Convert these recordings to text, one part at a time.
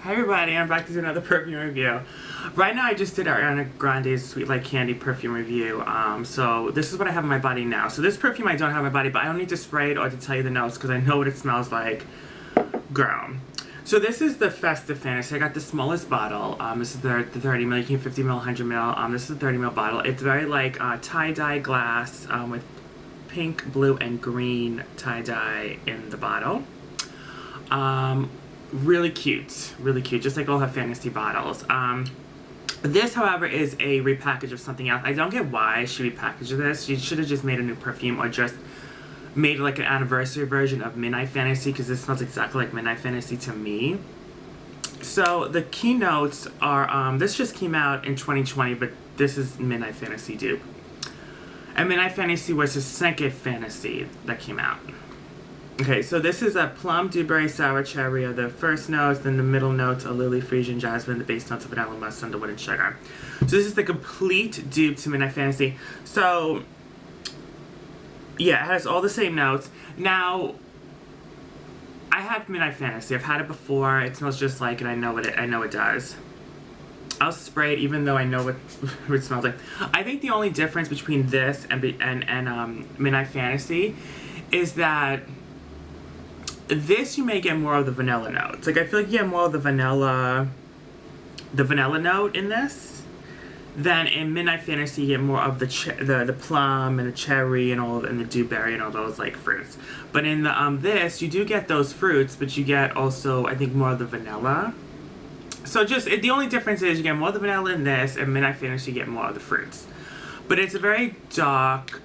Hi everybody, I'm back to do another perfume review. Right now I just did Ariana Grande's Sweet Like Candy perfume review. So this is what I have on my body now. So this perfume I don't have on my body, but I don't need to spray it or to tell you the notes because I know what it smells like. Girl. So this is the Festive Fantasy. I got the smallest bottle. This is the 30 ml, you can 50 ml, 100 ml. This is the 30 ml bottle. It's very like tie-dye glass with pink, blue, and green tie-dye in the bottle. Really cute, just like all her fantasy bottles. This, however, is a repackage of something else. I don't get why she repackaged this. She should have just made a new perfume or just made like an anniversary version of Midnight Fantasy, because this smells exactly like Midnight Fantasy to me. So the keynotes are, this just came out in 2020, but this is Midnight Fantasy dupe. And Midnight Fantasy was his second fantasy that came out. Okay, so this is a plum, dewberry, sour cherry are the first notes, then the middle notes are lily, Frisian, jasmine, the base notes of vanilla, musk, sandalwood, and sugar. So this is the complete dupe to Midnight Fantasy. So, yeah, it has all the same notes. Now, I have Midnight Fantasy. I've had it before. It smells just like it. I know it does. I'll spray it even though I know what it smells like. I think the only difference between this and Midnight Fantasy is that this you may get more of the vanilla notes. Like I feel like you get more of the vanilla note in this than in Midnight Fantasy. You get more of the plum and the cherry and the dewberry and all those like fruits. But in the this you do get those fruits, but you get also I think more of the vanilla. So just the only difference is you get more of the vanilla in this, and Midnight Fantasy you get more of the fruits. But it's a very dark,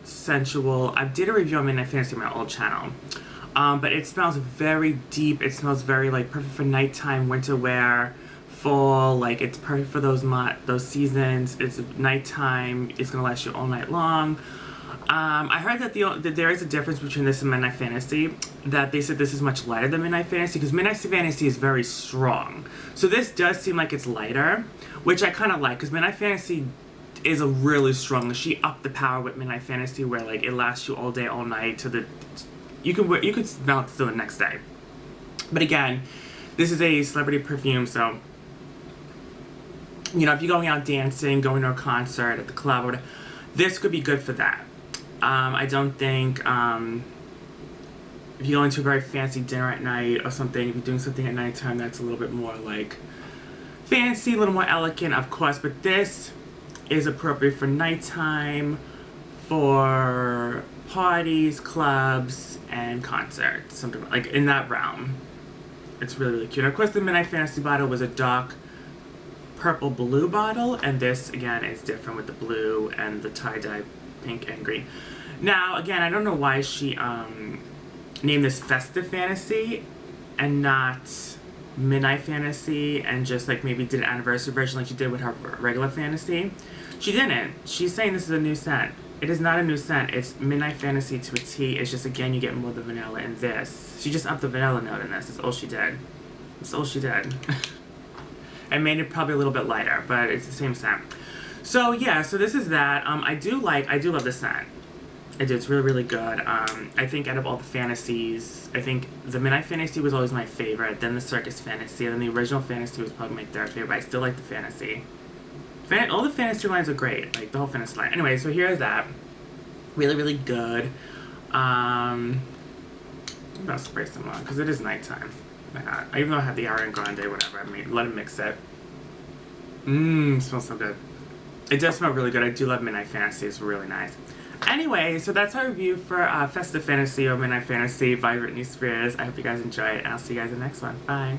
sensual. I did a review on Midnight Fantasy on my old channel. But it smells very deep. It smells very like perfect for nighttime, winter wear, fall. Like it's perfect for those seasons. It's nighttime. It's gonna last you all night long. I heard that there is a difference between this and Midnight Fantasy. That they said this is much lighter than Midnight Fantasy because Midnight Fantasy is very strong. So this does seem like it's lighter, which I kind of like because Midnight Fantasy is a really strong. She upped the power with Midnight Fantasy where like it lasts you all day, all night to the. You could smell it still the next day. But again, this is a celebrity perfume, so you know, if you're going out dancing, going to a concert at the club or whatever, this could be good for that. I don't think if you're going to a very fancy dinner at night or something, if you're doing something at nighttime that's a little bit more like fancy, a little more elegant, of course, but this is appropriate for nighttime, for parties, clubs, and concerts, something like in that realm. It's really cute. Of course, the Midnight Fantasy bottle was a dark purple blue bottle, and this again is different with the blue and the tie-dye pink and green. Now, again, I don't know why she named this Festive Fantasy and not Midnight Fantasy, and just like maybe did an anniversary version like she did with her regular Fantasy. She didn't. She's saying this is a new scent. It is not a new scent. It's Midnight Fantasy to a T. It's just, again, you get more of the vanilla in this. She just upped the vanilla note in this. That's all she did. That's all she did. And made it probably a little bit lighter, but it's the same scent. So, yeah, so this is that. I do love the scent. I do. It's really good. I think out of all the fantasies, I think the Midnight Fantasy was always my favorite, then the Circus Fantasy, and then the original Fantasy was probably my third favorite, but I still like the Fantasy. All the fantasy lines are great, like the whole fantasy line. Anyway, so here's that. Really good. I'm gonna spray some on because it is nighttime. Even though I have the Ariana Grande, whatever, I mean, let it mix it. Smells so good. It does smell really good. I do love Midnight Fantasy. It's really nice. Anyway, so that's our review for Festive Fantasy or Midnight Fantasy by Britney Spears. I hope you guys enjoy it, and I'll see you guys in the next one. Bye.